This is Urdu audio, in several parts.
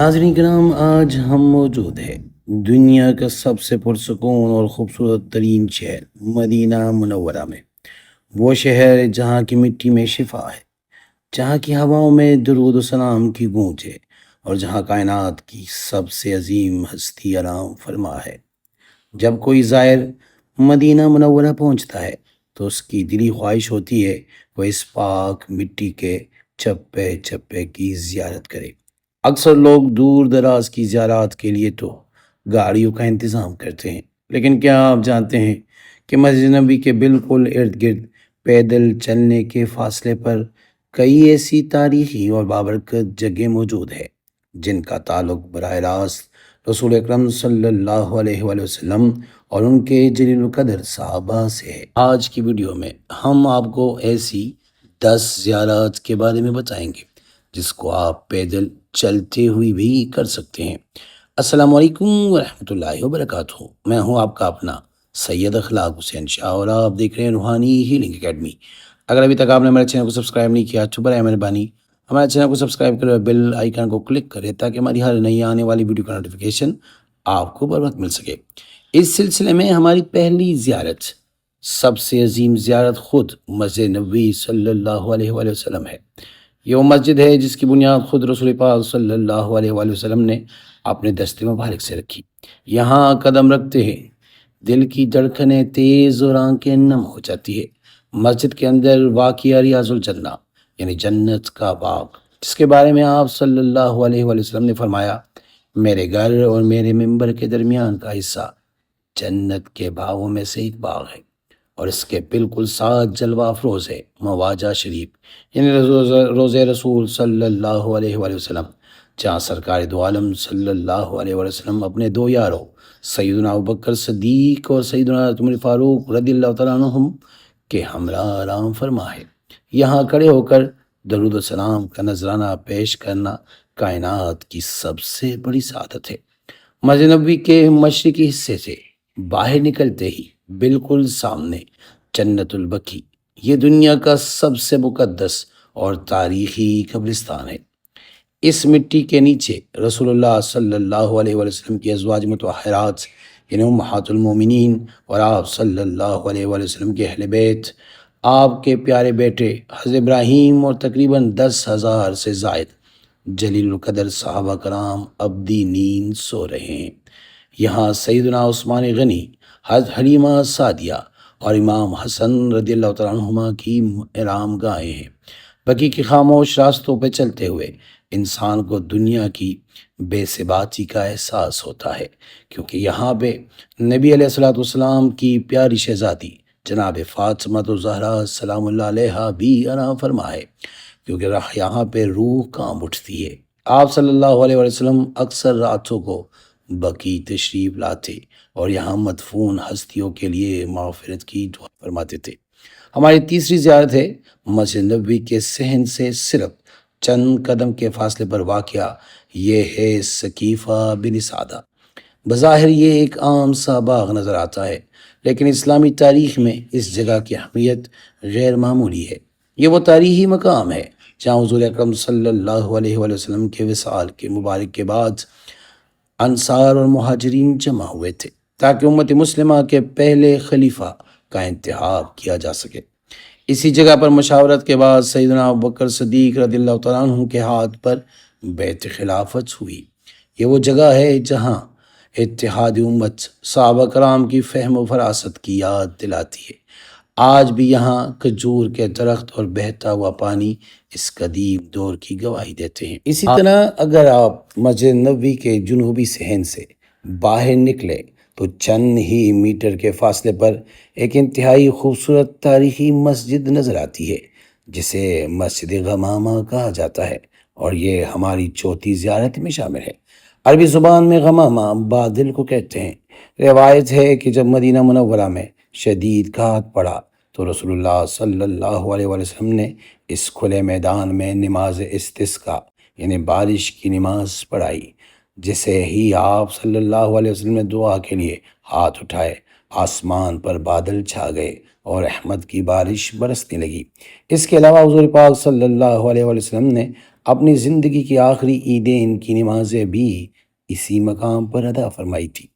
ناظرین کرام، آج ہم موجود ہیں دنیا کا سب سے پرسکون اور خوبصورت ترین شہر مدینہ منورہ میں۔ وہ شہر ہے جہاں کی مٹی میں شفا ہے، جہاں کی ہواؤں میں درود و سلام کی گونج ہے، اور جہاں کائنات کی سب سے عظیم ہستی آرام فرما ہے۔ جب کوئی زائر مدینہ منورہ پہنچتا ہے تو اس کی دلی خواہش ہوتی ہے وہ اس پاک مٹی کے چپے چپے کی زیارت کرے۔ اکثر لوگ دور دراز کی زیارات کے لیے تو گاڑیوں کا انتظام کرتے ہیں، لیکن کیا آپ جانتے ہیں کہ مسجد نبی کے بالکل ارد گرد پیدل چلنے کے فاصلے پر کئی ایسی تاریخی اور بابرکت جگہیں موجود ہیں جن کا تعلق براہ راست رسول اکرم صلی اللہ علیہ وآلہ وسلم اور ان کے جلیل القدر صحابہ سے ہے۔ آج کی ویڈیو میں ہم آپ کو ایسی 10 زیارات کے بارے میں بتائیں گے جس کو آپ پیدل چلتے ہوئے بھی کر سکتے ہیں۔ السلام علیکم ورحمۃ اللہ وبرکاتہ۔ میں ہوں آپ کا اپنا سید اخلاق حسین شاہ اور آپ دیکھ رہے ہیں روحانی ہیلنگ اکیڈمی۔ اگر ابھی تک آپ نے ہمارے چینل کو سبسکرائب نہیں کیا تو برائے مہربانی ہمارے چینل کو سبسکرائب کریں اور بیل آئیکن کو کلک کریں تاکہ ہماری ہر نئی آنے والی ویڈیو کا نوٹیفیکیشن آپ کو بر وقت مل سکے۔ اس سلسلے میں ہماری پہلی زیارت، سب سے عظیم زیارت، خود مسجد نبوی صلی اللہ علیہ وآلہ وسلم ہے۔ یہ وہ مسجد ہے جس کی بنیاد خود رسول پاک صلی اللہ علیہ وآلہ وسلم نے اپنے دست مبارک سے رکھی۔ یہاں قدم رکھتے ہیں دل کی دھڑکنیں تیز اور آنکھیں نم ہو جاتی ہے۔ مسجد کے اندر واقع ریاض الجنہ یعنی جنت کا باغ، جس کے بارے میں آپ صلی اللہ علیہ وآلہ وسلم نے فرمایا، میرے گھر اور میرے ممبر کے درمیان کا حصہ جنت کے باغوں میں سے ایک باغ ہے، اور اس کے بالکل ساتھ جلوہ افروز ہے مواجہ شریف یعنی روزہ رسول صلی اللہ علیہ وآلہ وسلم، جہاں سرکار دو عالم صلی اللہ علیہ وآلہ وسلم اپنے دو یاروں سیدنا ابوبکر صدیق اور سیدنا عمر فاروق رضی اللہ تعالیٰ عنہم کے ہمراہ آرام فرما ہے۔ یہاں کھڑے ہو کر درود و سلام کا نذرانہ پیش کرنا کائنات کی سب سے بڑی سعادت ہے۔ مسجد نبوی کے مشرقی حصے سے باہر نکلتے ہی بالکل سامنے جنت البقیع، یہ دنیا کا سب سے مقدس اور تاریخی قبرستان ہے۔ اس مٹی کے نیچے رسول اللہ صلی اللہ علیہ وآلہ وسلم کی ازواج مطہرات یعنی امہات المومنین اور آپ صلی اللہ علیہ وآلہ وسلم کے اہل بیت، آپ کے پیارے بیٹے حضرت ابراہیم اور تقریباً 10,000 سے زائد جلیل القدر صحابہ کرام ابدی نیند سو رہے ہیں۔ یہاں سیدنا عثمان غنی، حضرت حلیمہ سعدیہ اور امام حسن رضی اللہ تعالیٰ عنہما کی آرام گاہیں ہیں۔ بقیع کی خاموش راستوں پہ چلتے ہوئے انسان کو دنیا کی بے ثباتی کا احساس ہوتا ہے، کیونکہ یہاں پہ نبی علیہ السلام کی پیاری شہزادی جناب فاطمہ الزہرا سلام اللہ علیہا بھی آرام فرما ہے، کیونکہ یہاں پہ روح کانپ اٹھتی ہے۔ آپ صلی اللہ علیہ وسلم اکثر راتوں کو بقیع تشریف لاتے اور یہاں مدفون ہستیوں کے لیے مغفرت کی دعا فرماتے تھے۔ ہماری تیسری زیارت ہے مسجد نبوی کے صحن سے صرف چند قدم کے فاصلے پر واقع، یہ ہے سقیفہ بن سعدہ۔ بظاہر یہ ایک عام سا باغ نظر آتا ہے، لیکن اسلامی تاریخ میں اس جگہ کی اہمیت غیر معمولی ہے۔ یہ وہ تاریخی مقام ہے جہاں حضور اکرم صلی اللہ علیہ وآلہ وسلم کے وصال کے مبارک کے بعد انصار اور مہاجرین جمع ہوئے تھے تاکہ امت مسلمہ کے پہلے خلیفہ کا انتخاب کیا جا سکے۔ اسی جگہ پر مشاورت کے بعد سیدنا ابوبکر صدیق رضی اللہ تعالیٰ عنہ کے ہاتھ پر بیعت خلافت ہوئی۔ یہ وہ جگہ ہے جہاں اتحاد امت صحابہ کرام کی فہم و فراست کی یاد دلاتی ہے۔ آج بھی یہاں کھجور کے درخت اور بہتا ہوا پانی اس قدیم دور کی گواہی دیتے ہیں۔ اسی طرح اگر آپ مسجد نبوی کے جنوبی صحن سے باہر نکلے تو چند ہی میٹر کے فاصلے پر ایک انتہائی خوبصورت تاریخی مسجد نظر آتی ہے جسے مسجد غمامہ کہا جاتا ہے، اور یہ ہماری چوتھی زیارت میں شامل ہے۔ عربی زبان میں غمامہ بادل کو کہتے ہیں۔ روایت ہے کہ جب مدینہ منورہ میں شدید قحط پڑا تو رسول اللہ صلی اللہ علیہ وآلہ وسلم نے اس کھلے میدان میں نماز استسقاء یعنی بارش کی نماز پڑھائی۔ جسے ہی آپ صلی اللہ علیہ وسلم نے دعا کے لیے ہاتھ اٹھائے، آسمان پر بادل چھا گئے اور رحمت کی بارش برسنے لگی۔ اس کے علاوہ حضور پاک صلی اللہ علیہ وآلہ وسلم نے اپنی زندگی کی آخری عیدین کی نمازیں بھی اسی مقام پر ادا فرمائی تھی۔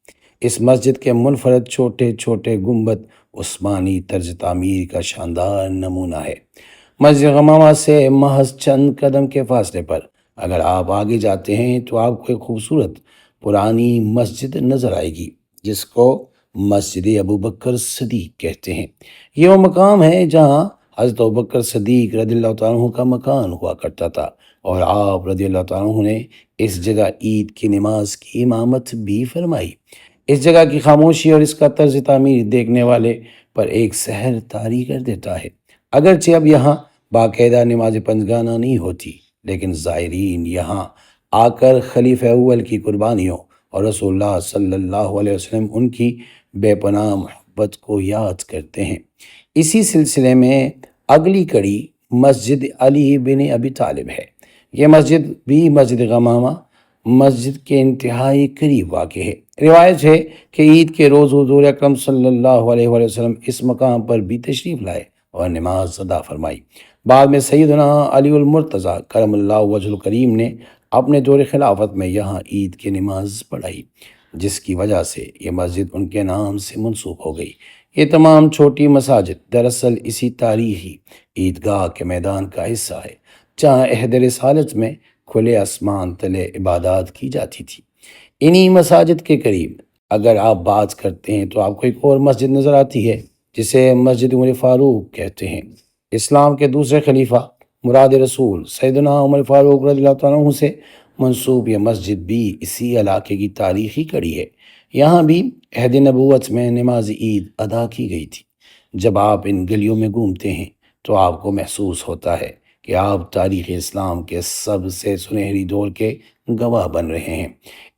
اس مسجد کے منفرد چھوٹے چھوٹے گنبد عثمانی طرز تعمیر کا شاندار نمونہ ہے۔ مسجد غمامہ سے محض چند قدم کے فاصلے پر اگر آپ آگے جاتے ہیں تو آپ کو ایک خوبصورت پرانی مسجد نظر آئے گی جس کو مسجد ابو بکر صدیق کہتے ہیں۔ یہ وہ مقام ہے جہاں حضرت ابو بکر صدیق رضی اللہ تعالیٰ عنہ کا مکان ہوا کرتا تھا، اور آپ رضی اللہ تعالیٰ عنہ نے اس جگہ عید کی نماز کی امامت بھی فرمائی۔ اس جگہ کی خاموشی اور اس کا طرز تعمیر دیکھنے والے پر ایک سحر طاری کر دیتا ہے۔ اگرچہ اب یہاں باقاعدہ نماز پنجگانہ نہیں ہوتی، لیکن زائرین یہاں آ کر خلیفہ اول کی قربانیوں اور رسول اللہ صلی اللہ علیہ وسلم ان کی بے پناہ محبت کو یاد کرتے ہیں۔ اسی سلسلے میں اگلی کڑی مسجد علی بن ابی طالب ہے۔ یہ مسجد بھی مسجد غمامہ مسجد کے انتہائی قریب واقع ہے۔ روایت ہے کہ عید کے روز حضور اکرم صلی اللہ علیہ وسلم اس مقام پر بھی تشریف لائے اور نماز ادا فرمائی۔ بعد میں سیدنا علی المرتضیٰ کرم اللہ وجہ الکریم نے اپنے دور خلافت میں یہاں عید کی نماز پڑھائی، جس کی وجہ سے یہ مسجد ان کے نام سے منسوب ہو گئی۔ یہ تمام چھوٹی مساجد دراصل اسی تاریخی عیدگاہ کے میدان کا حصہ ہے جہاں عہد رسالت میں کھلے آسمان تلے عبادات کی جاتی تھی۔ انہی مساجد کے قریب اگر آپ بات کرتے ہیں تو آپ کو ایک اور مسجد نظر آتی ہے جسے مسجد عمر فاروق کہتے ہیں۔ اسلام کے دوسرے خلیفہ مراد رسول سیدنا عمر فاروق رضی اللہ تعالیٰ عنہ سے منسوب یہ مسجد بھی اسی علاقے کی تاریخی کڑی ہے۔ یہاں بھی عہد نبوت میں نماز عید ادا کی گئی تھی۔ جب آپ ان گلیوں میں گھومتے ہیں تو آپ کو محسوس ہوتا ہے کہ آپ تاریخ اسلام کے سب سے سنہری دور کے گواہ بن رہے ہیں۔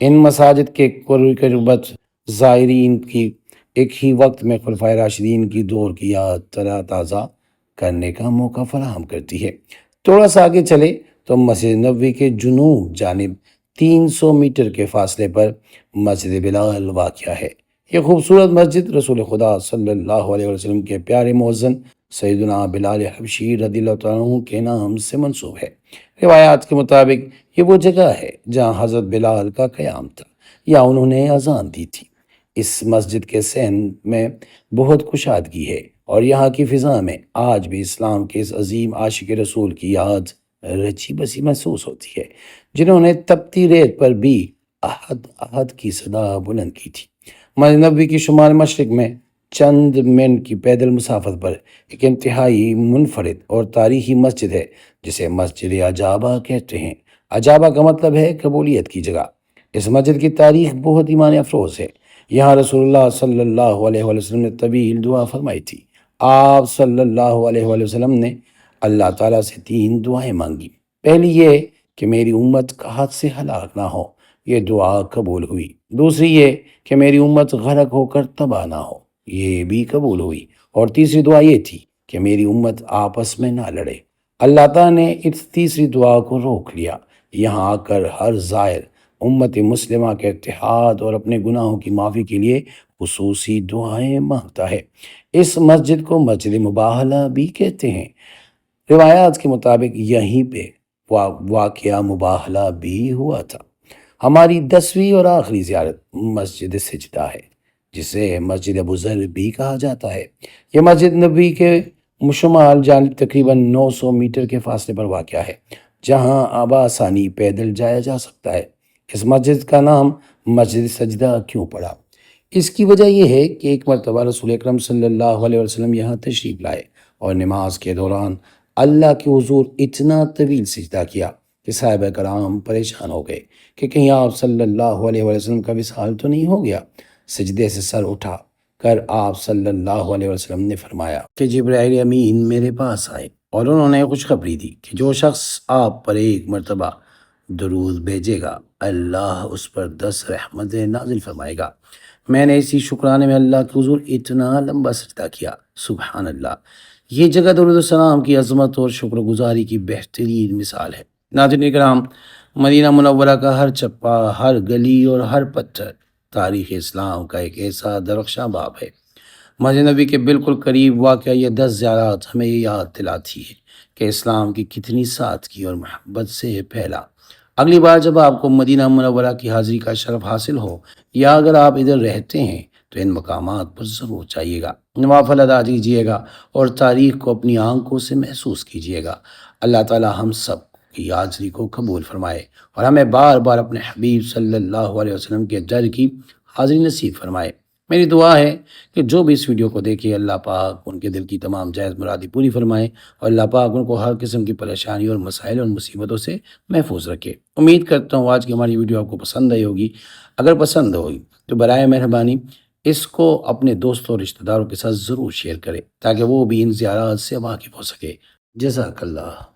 ان مساجد کے قربت زائرین کی ایک ہی وقت میں خلفائے راشدین کی دور کی یاد تازہ کرنے کا موقع فراہم کرتی ہے۔ تھوڑا سا آگے چلے تو مسجد نبوی کے جنوب جانب 300 میٹر کے فاصلے پر مسجد بلال واقع ہے۔ یہ خوبصورت مسجد رسول خدا صلی اللہ علیہ وسلم کے پیارے مؤذن سیدنا بلال حبشی رضی اللہ تعالیٰ عنہ کے نام سے منسوب ہے۔ روایات کے مطابق یہ وہ جگہ ہے جہاں حضرت بلال کا قیام تھا یا انہوں نے اذان دی تھی۔ اس مسجد کے صحن میں بہت کشادگی ہے اور یہاں کی فضا میں آج بھی اسلام کے اس عظیم عاشق رسول کی یاد رچی بسی محسوس ہوتی ہے جنہوں نے تپتی ریت پر بھی احد احد کی صدا بلند کی تھی۔ مسجد نبوی کی شمال مشرق میں چند منٹ کی پیدل مسافت پر ایک انتہائی منفرد اور تاریخی مسجد ہے جسے مسجد عجابہ کہتے ہیں۔ عجابہ کا مطلب ہے قبولیت کی جگہ۔ اس مسجد کی تاریخ بہت ایمان افروز ہے۔ یہاں رسول اللہ صلی اللہ علیہ وسلم نے طویل دعا فرمائی تھی۔ آپ صلی اللہ علیہ وسلم نے اللہ تعالیٰ سے 3 دعائیں مانگی۔ پہلی یہ کہ میری امت قحط سے ہلاک نہ ہو، یہ دعا قبول ہوئی۔ دوسری یہ کہ میری امت غرق ہو کر تباہ نہ ہو، یہ بھی قبول ہوئی۔ اور تیسری دعا یہ تھی کہ میری امت آپس میں نہ لڑے۔ اللہ تعالیٰ نے اس تیسری دعا کو روک لیا۔ یہاں آ کر ہر زائر امت مسلمہ کے اتحاد اور اپنے گناہوں کی معافی کے لیے خصوصی دعائیں مانگتا ہے۔ اس مسجد کو مسجد مباہلہ بھی کہتے ہیں۔ روایات کے مطابق یہیں پہ واقعہ مباہلہ بھی ہوا تھا۔ ہماری 10ویں اور آخری زیارت مسجد سجدہ ہے جسے مسجد ابو ذر بھی کہا جاتا ہے۔ یہ مسجد نبوی کے شمال جانب تقریباً 900 میٹر کے فاصلے پر واقع ہے جہاں بآسانی پیدل جایا جا سکتا ہے۔ اس مسجد کا نام مسجد سجدہ کیوں پڑا؟ اس کی وجہ یہ ہے کہ ایک مرتبہ رسول اکرم صلی اللہ علیہ وسلم یہاں تشریف لائے اور نماز کے دوران اللہ کے حضور اتنا طویل سجدہ کیا کہ صحابہ کرام پریشان ہو گئے کہ کہیں آپ صلی اللہ علیہ وسلم کا وصال تو نہیں ہو گیا۔ سجدے سے سر اٹھا کر آپ صلی اللہ علیہ وسلم نے فرمایا کہ جبرائیل امین میرے پاس آئے اور انہوں نے خوشخبری دی کہ جو شخص آپ پر ایک مرتبہ درود بھیجے گا اللہ اس پر 10 رحمتیں نازل فرمائے گا۔ میں نے اسی شکرانے میں اللہ کے حضور اتنا لمبا سجدہ کیا، سبحان اللہ۔ یہ جگہ درود السلام کی عظمت اور شکر گزاری کی بہترین مثال ہے۔ ناظرین کرام، مدینہ منورہ کا ہر چپا، ہر گلی اور ہر پتھر تاریخ اسلام کا ایک ایسا درخشاں باب ہے۔ مسجد نبی کے بالکل قریب واقع یہ 10 زیارات ہمیں یہ یاد دلاتی ہے کہ اسلام کی کتنی سادگی اور محبت سے پھیلا۔ اگلی بار جب آپ کو مدینہ منورہ کی حاضری کا شرف حاصل ہو یا اگر آپ ادھر رہتے ہیں تو ان مقامات پر ضرور جائیے گا، نوافل ادا کیجیے گا اور تاریخ کو اپنی آنکھوں سے محسوس کیجیے گا۔ اللہ تعالی ہم سب کی حاضری کو قبول فرمائے اور ہمیں بار بار اپنے حبیب صلی اللہ علیہ وسلم کے در کی حاضری نصیب فرمائے۔ میری دعا ہے کہ جو بھی اس ویڈیو کو دیکھے اللہ پاک ان کے دل کی تمام جائز مرادی پوری فرمائے اور اللہ پاک ان کو ہر قسم کی پریشانی اور مسائل اور مصیبتوں سے محفوظ رکھے۔ امید کرتا ہوں آج کی ہماری ویڈیو آپ کو پسند آئی ہوگی۔ اگر پسند ہوئی تو برائے مہربانی اس کو اپنے دوستوں اور رشتہ داروں کے ساتھ ضرور شیئر کریں تاکہ وہ بھی ان زیارات سے واقف ہو سکے۔ جزاک اللہ۔